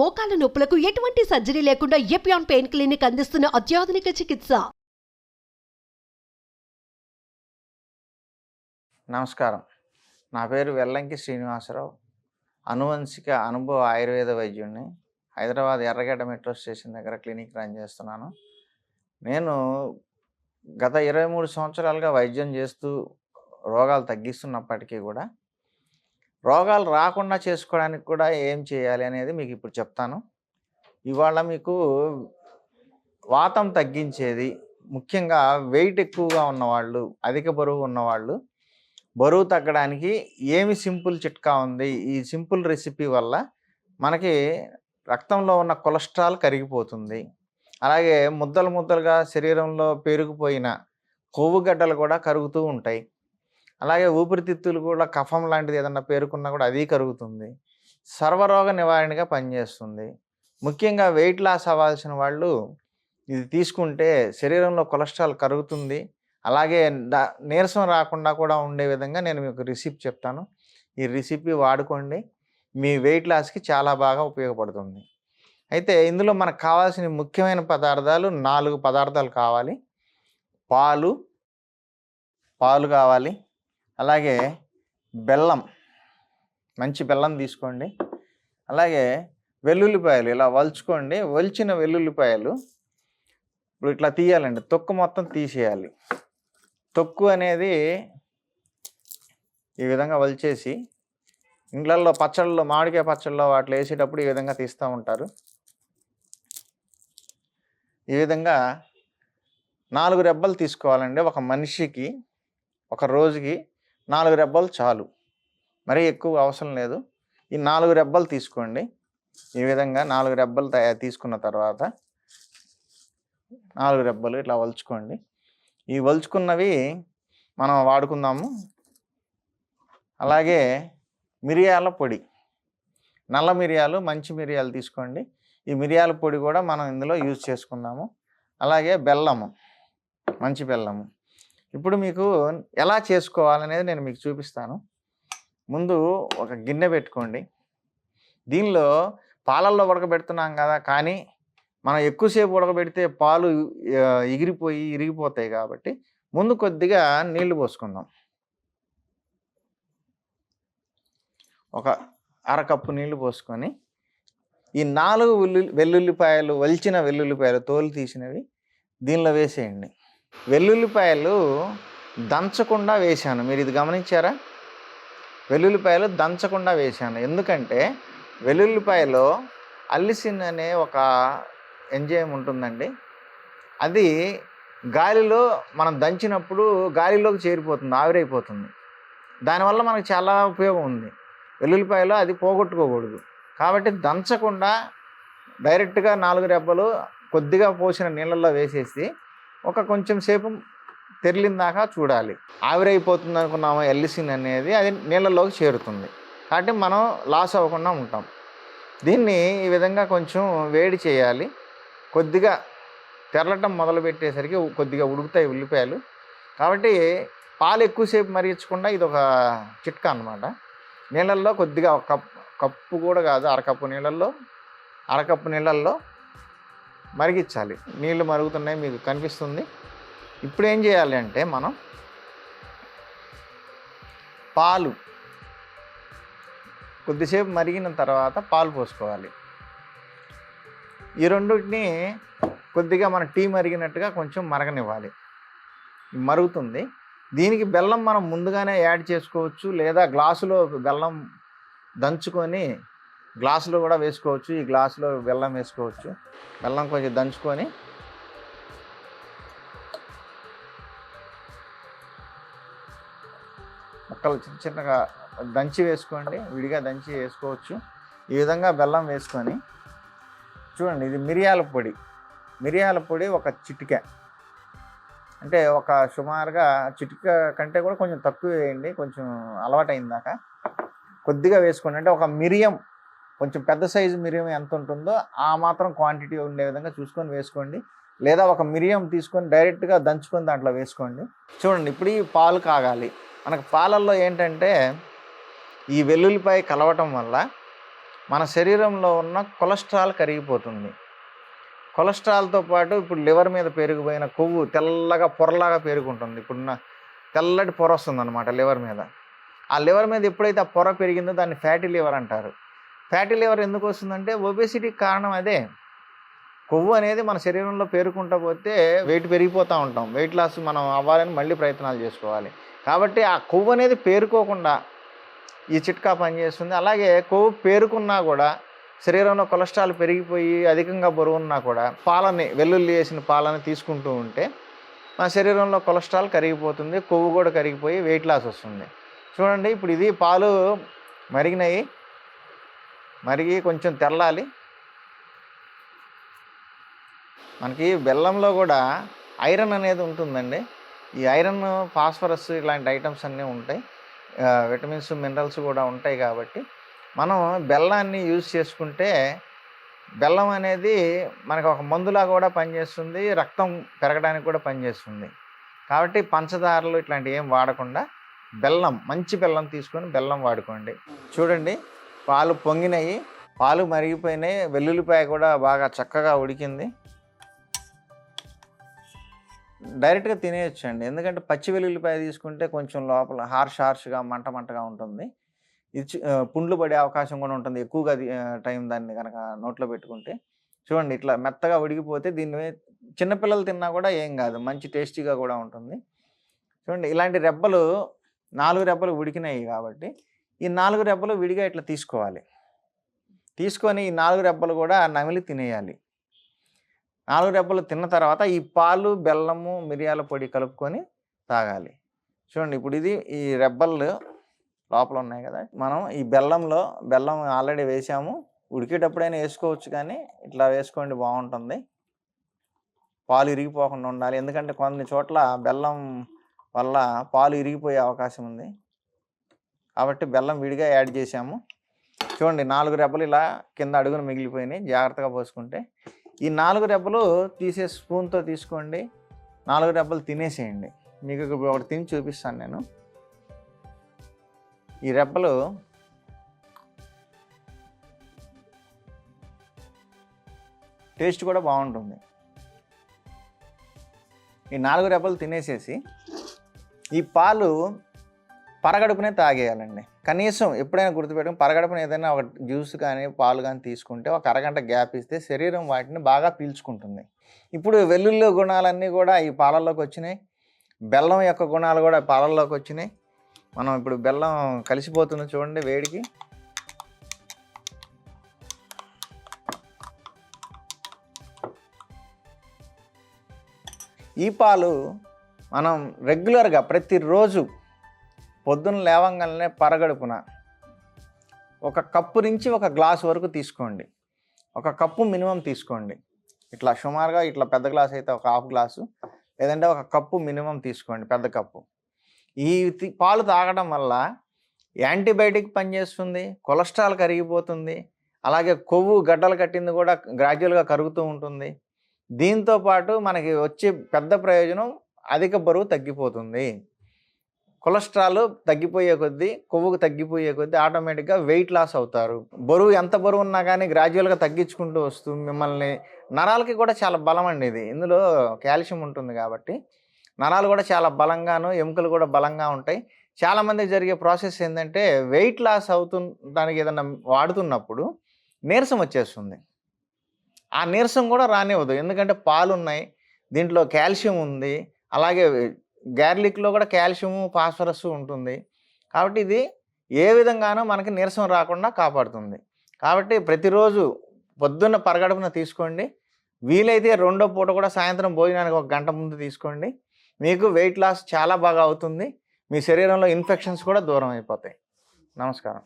మోకాల నొప్పులకు ఎటువంటి సర్జరీ లేకుండా ఎపియాన్ పెయిన్ క్లినిక్ అందిస్తున్న అత్యాధునిక చికిత్స. నమస్కారం. నా పేరు వెల్లంకి శ్రీనివాసరావు. అనువంశిక అనుభవ ఆయుర్వేద వైద్యుడిని. హైదరాబాద్ ఎర్రగడ్డ మెట్రో స్టేషన్ దగ్గర క్లినిక్ రన్ చేస్తున్నాను. నేను గత 23 సంవత్సరాలుగా వైద్యం చేస్తూ రోగాలు తగ్గిస్తున్నప్పటికీ కూడా రోగాలు రాకుండా చేసుకోవడానికి కూడా ఏం చేయాలి అనేది మీకు ఇప్పుడు చెప్తాను. ఇవాళ మీకు వాతం తగ్గించేది, ముఖ్యంగా వెయిట్ ఎక్కువగా ఉన్నవాళ్ళు, అధిక బరువు ఉన్నవాళ్ళు బరువు తగ్గడానికి ఏమి సింపుల్ చిట్కా ఉంది. ఈ సింపుల్ రెసిపీ వల్ల మనకి రక్తంలో ఉన్న కొలెస్ట్రాల్ కరిగిపోతుంది. అలాగే ముద్దలు ముద్దలుగా శరీరంలో పేరుకుపోయిన కొవ్వు గడ్డలు కూడా కరుగుతూ ఉంటాయి. అలాగే ఊపిరితిత్తులు కూడా కఫం లాంటిది ఏదన్నా పేరుకున్నా కూడా అది కరుగుతుంది. సర్వరోగ నివారణగా పనిచేస్తుంది. ముఖ్యంగా వెయిట్ లాస్ అవ్వాల్సిన వాళ్ళు ఇది తీసుకుంటే శరీరంలో కొలెస్ట్రాల్ కరుగుతుంది. అలాగే నీరసం రాకుండా కూడా ఉండే విధంగా నేను మీకు రెసిపీ చెప్తాను. ఈ రెసిపీ వాడుకోండి. మీ వెయిట్ లాస్కి చాలా బాగా ఉపయోగపడుతుంది. అయితే ఇందులో మనకు కావాల్సిన ముఖ్యమైన పదార్థాలు 4 పదార్థాలు కావాలి. పాలు కావాలి. అలాగే బెల్లం, మంచి బెల్లం తీసుకోండి. అలాగే వెల్లుల్లిపాయలు ఇలా వలుచుకోండి. వలిచిన వెల్లుల్లిపాయలు ఇప్పుడు ఇట్లా తీయాలండి. తొక్కు మొత్తం తీసేయాలి. తొక్కు అనేది ఈ విధంగా వలిచేసి ఇండ్లల్లో పచ్చళ్ళలో, మామిడికాయ పచ్చళ్ళలో వాటిలో వేసేటప్పుడు ఈ విధంగా తీస్తూ ఉంటారు. ఈ విధంగా 4 రెబ్బలు తీసుకోవాలండి. ఒక మనిషికి ఒక రోజుకి 4 రెబ్బలు చాలు, మరీ ఎక్కువ అవసరం లేదు. ఈ 4 రెబ్బలు తీసుకోండి. ఈ విధంగా 4 రెబ్బలు తీసుకున్న తర్వాత 4 రెబ్బలు ఇట్లా వలుచుకోండి. ఈ వలుచుకున్నవి మనం వాడుకుందాము. అలాగే మిరియాల పొడి, నల్ల మిరియాలు, మంచి మిరియాలు తీసుకోండి. ఈ మిరియాల పొడి కూడా మనం ఇందులో యూజ్ చేసుకుందాము. అలాగే బెల్లము, మంచి బెల్లము. ఇప్పుడు మీకు ఎలా చేసుకోవాలనేది నేను మీకు చూపిస్తాను. ముందు ఒక గిన్నె పెట్టుకోండి. దీనిలో పాలల్లో ఉడకబెడుతున్నాం కదా, కానీ మనం ఎక్కువసేపు ఉడకబెడితే పాలు ఇరిగిపోతాయి. కాబట్టి ముందు కొద్దిగా నీళ్లు పోసుకుందాం. ఒక అరకప్పు నీళ్లు పోసుకొని ఈ 4 వెల్లుల్లిపాయలు, వలిచిన వెల్లుల్లిపాయలు, తోలు తీసినవి దీనిలో వేసేయండి. వెల్లుల్లిపాయలు దంచకుండా వేశాను. మీరు ఇది గమనించారా? వెల్లుల్లిపాయలు దంచకుండా వేశాను. ఎందుకంటే వెల్లుల్లిపాయలో అల్లిసిన్ అనే ఒక ఎంజైమ్ ఉంటుందండి. అది గాలిలో మనం దంచినప్పుడు గాలిలోకి చేరిపోతుంది, ఆవిరైపోతుంది. దానివల్ల మనకు చాలా ఉపయోగం ఉంది. వెల్లుల్లిపాయలో అది పోగొట్టుకోకూడదు. కాబట్టి దంచకుండా డైరెక్ట్గా 4 రెబ్బలు కొద్దిగా పోసిన నీళ్ళల్లో వేసేసి కొంచెం సేపు తెరిలిందాకా చూడాలి. ఆవిరైపోతుంది అనుకున్నాము, ఎల్లిసిన్ అనేది అది నీళ్ళలోకి చేరుతుంది. కాబట్టి మనం లాస్ అవ్వకుండా ఉంటాం. దీన్ని ఈ విధంగా కొంచెం వేడి చేయాలి. కొద్దిగా తెరలటం మొదలుపెట్టేసరికి కొద్దిగా ఉడుకుతాయి ఉల్లిపాయలు. కాబట్టి పాలు ఎక్కువసేపు మరిగించకుండా ఇది ఒక చిట్కా అన్నమాట. నీళ్ళల్లో కొద్దిగా ఒక కప్పు కూడా కాదు, అరకప్పు నీళ్ళల్లో మరిగించాలి. నీళ్ళు మరుగుతున్నాయి, మీకు కనిపిస్తుంది. ఇప్పుడు ఏం చేయాలి అంటే మనం పాలు కొద్దిసేపు మరిగిన తర్వాత పాలు పోసుకోవాలి. ఈ రెండింటిని కొద్దిగా మన టీ మరిగినట్టుగా కొంచెం మరగనివ్వాలి. మరుగుతుంది. దీనికి బెల్లం మనం ముందుగానే యాడ్ చేసుకోవచ్చు, లేదా గ్లాసులో బెల్లం దంచుకొని గ్లాసులో కూడా వేసుకోవచ్చు. ఈ గ్లాసులో బెల్లం వేసుకోవచ్చు. బెల్లం కొంచెం దంచుకొని ముక్కలు చిన్నగా దంచి వేసుకోండి. విడిగా దంచి వేసుకోవచ్చు. ఈ విధంగా బెల్లం వేసుకొని చూడండి. ఇది మిరియాల పొడి ఒక చిటిక, అంటే ఒక సుమారుగా చిటిక కంటే కూడా కొంచెం తక్కువ వేయండి. కొంచెం అలవాటైందాక కొద్దిగా వేసుకోండి. అంటే ఒక మిరియం, కొంచెం పెద్ద సైజు మిరియం ఎంత ఉంటుందో ఆ మాత్రం క్వాంటిటీ ఉండే విధంగా చూసుకొని వేసుకోండి. లేదా ఒక మిరియం తీసుకొని డైరెక్ట్గా దంచుకొని దాంట్లో వేసుకోండి. చూడండి, ఇప్పుడు ఈ పాలు కాగాలి. మనకు పాలల్లో ఏంటంటే ఈ వెల్లుల్లిపాయ కలవటం వల్ల మన శరీరంలో ఉన్న కొలెస్ట్రాల్ కరిగిపోతుంది. కొలెస్ట్రాల్తో పాటు ఇప్పుడు లివర్ మీద పెరిగిపోయిన కొవ్వు తెల్లగా పొరలాగా పెరుగుంటుంది. ఇప్పుడున్న తెల్లటి పొర వస్తుందన్నమాట లివర్ మీద. ఆ లివర్ మీద ఎప్పుడైతే ఆ పొర పెరిగిందో దాన్ని ఫ్యాటీ లివర్ అంటారు. ఫ్యాటీ లివర్ ఎందుకు వస్తుందంటే ఒబేసిటీకి కారణం అదే. కొవ్వు అనేది మన శరీరంలో పేరుకుంటూ పోతే వెయిట్ పెరిగిపోతూ ఉంటాం. వెయిట్ లాస్ మనం అవ్వాలని మళ్ళీ ప్రయత్నాలు చేసుకోవాలి. కాబట్టి ఆ కొవ్వు అనేది పేరుకోకుండా ఈ చిట్కా పనిచేస్తుంది. అలాగే కొవ్వు పేరుకున్నా కూడా శరీరంలో కొలెస్ట్రాల్ పెరిగిపోయి అధికంగా బరువున్నా కూడా వెల్లుల్లి వేసిన పాలని తీసుకుంటూ ఉంటే మన శరీరంలో కొలెస్ట్రాల్ కరిగిపోతుంది, కొవ్వు కూడా కరిగిపోయి వెయిట్ లాస్ వస్తుంది. చూడండి, ఇప్పుడు ఇది పాలు మరిగి కొంచెం తెల్లాలి. మనకి బెల్లంలో కూడా ఐరన్ అనేది ఉంటుందండి. ఈ ఐరన్, ఫాస్ఫరస్ ఇలాంటి ఐటమ్స్ అన్నీ ఉంటాయి. విటమిన్స్, మినరల్స్ కూడా ఉంటాయి. కాబట్టి మనం బెల్లాన్ని యూజ్ చేసుకుంటే బెల్లం అనేది మనకు ఒక మందులా కూడా పనిచేస్తుంది, రక్తం పెరగడానికి కూడా పనిచేస్తుంది. కాబట్టి పంచదారలు ఇట్లాంటివి ఏం వాడకుండా మంచి బెల్లం తీసుకొని బెల్లం వాడుకోండి. చూడండి, పాలు పొంగినాయి, పాలు మరిగిపోయినాయి, వెల్లుల్లిపాయ కూడా బాగా చక్కగా ఉడికింది. డైరెక్ట్గా తినేయచ్చండి. ఎందుకంటే పచ్చి వెల్లుల్లిపాయ తీసుకుంటే కొంచెం లోపల హార్ష్గా మంటగా ఉంటుంది. ఇది పుండ్లు పడే అవకాశం కూడా ఉంటుంది ఎక్కువగా టైం దాన్ని కనుక నోట్లో పెట్టుకుంటే. చూడండి, ఇట్లా మెత్తగా ఉడికిపోతే దీన్ని చిన్నపిల్లలు తిన్నా కూడా ఏం కాదు, మంచి టేస్టీగా కూడా ఉంటుంది. చూడండి, ఇలాంటి 4 రెబ్బలు ఉడికినాయి కాబట్టి ఈ 4 రెబ్బలు విడిగా ఇట్లా తీసుకోవాలి. తీసుకొని ఈ 4 రెబ్బలు కూడా నమిలి తినేయాలి. 4 రెబ్బలు తిన్న తర్వాత ఈ పాలు, బెల్లము, మిరియాల పొడి కలుపుకొని తాగాలి. చూడండి, ఇప్పుడు ఇది ఈ రెబ్బలు లోపల ఉన్నాయి కదా, మనం ఈ బెల్లం ఆల్రెడీ వేసాము. ఉడికేటప్పుడైనా వేసుకోవచ్చు, కానీ ఇట్లా వేసుకోండి, బాగుంటుంది. పాలు ఇరిగిపోకుండా ఉండాలి. ఎందుకంటే కొన్ని చోట్ల బెల్లం వల్ల పాలు ఇరిగిపోయే అవకాశం ఉంది. కాబట్టి బెల్లం విడిగా యాడ్ చేసాము. చూడండి, 4 రెబ్బలు ఇలా కింద అడుగున మిగిలిపోయినాయి. జాగ్రత్తగా పోసుకుంటే ఈ 4 రెబ్బలు తీసే స్పూన్తో తీసుకోండి. 4 రెబ్బలు తినేసేయండి. మీకు ఇప్పుడు ఒకటి తిని చూపిస్తాను నేను. ఈ రెబ్బలు టేస్ట్ కూడా బాగుంటుంది. ఈ 4 రెబ్బలు తినేసేసి ఈ పాలు పరగడుపునే తాగేయాలండి. కనీసం ఎప్పుడైనా గుర్తుపెట్టుకుని పరగడుపున ఏదైనా ఒక జ్యూస్ కానీ పాలు కానీ తీసుకుంటే ఒక అరగంట గ్యాప్ ఇస్తే శరీరం వాటిని బాగా పీల్చుకుంటుంది. ఇప్పుడు వెల్లుల్లి గుణాలన్నీ కూడా ఈ పాలల్లోకి వచ్చినాయి, బెల్లం యొక్క గుణాలు కూడా పాలల్లోకి వచ్చినాయి. మనం ఇప్పుడు బెల్లం కలిసిపోతుంది చూడండి వేడికి. ఈ పాలు మనం రెగ్యులర్గా ప్రతిరోజు పొద్దున్న లేవంగానే పరగడుపున 1 కప్పు నుంచి 1 గ్లాసు వరకు తీసుకోండి. 1 కప్పు మినిమం తీసుకోండి. ఇట్లా సుమారుగా ఇట్లా పెద్ద గ్లాస్ అయితే 1/2 గ్లాసు, లేదంటే 1 కప్పు మినిమం తీసుకోండి, పెద్ద కప్పు. ఈ పాలు తాగడం వల్ల యాంటీబయాటిక్ పనిచేస్తుంది, కొలెస్ట్రాల్ కరిగిపోతుంది, అలాగే కొవ్వు గడ్డలు కట్టింది కూడా గ్రాడ్యువల్గా కరుగుతూ ఉంటుంది. దీంతో పాటు మనకి వచ్చే పెద్ద ప్రయోజనం అధిక బరువు తగ్గిపోతుంది. కొలెస్ట్రాల్ తగ్గిపోయే కొద్దీ, కొవ్వుకు తగ్గిపోయే కొద్దీ ఆటోమేటిక్గా వెయిట్ లాస్ అవుతారు. ఎంత బరువు ఉన్నా కానీ గ్రాడ్యువల్గా తగ్గించుకుంటూ వస్తూ మిమ్మల్ని నరాలకి కూడా చాలా బలం అండి. ఇందులో కాల్షియం ఉంటుంది కాబట్టి నరాలు కూడా చాలా బలంగాను, ఎముకలు కూడా బలంగా ఉంటాయి. చాలామందికి జరిగే ప్రాసెస్ ఏంటంటే వెయిట్ లాస్ అవుతుందానికి ఏదన్నా వాడుతున్నప్పుడు నీరసం వచ్చేస్తుంది. ఆ నీరసం కూడా రానివ్వదు. ఎందుకంటే పాలు ఉన్నాయి, దీంట్లో కాల్షియం ఉంది, అలాగే గార్లిక్లో కూడా కాల్షియము, ఫాస్ఫరస్ ఉంటుంది. కాబట్టి ఇది ఏ విధంగానూ మనకి నీరసం రాకుండా కాపాడుతుంది. కాబట్టి ప్రతిరోజు పొద్దున్న పరగడుపున తీసుకోండి. వీలైతే 2వ పూట కూడా సాయంత్రం భోజనానికి 1 గంట ముందు తీసుకోండి. మీకు వెయిట్ లాస్ చాలా బాగా అవుతుంది. మీ శరీరంలో ఇన్ఫెక్షన్స్ కూడా దూరం అయిపోతాయి. నమస్కారం.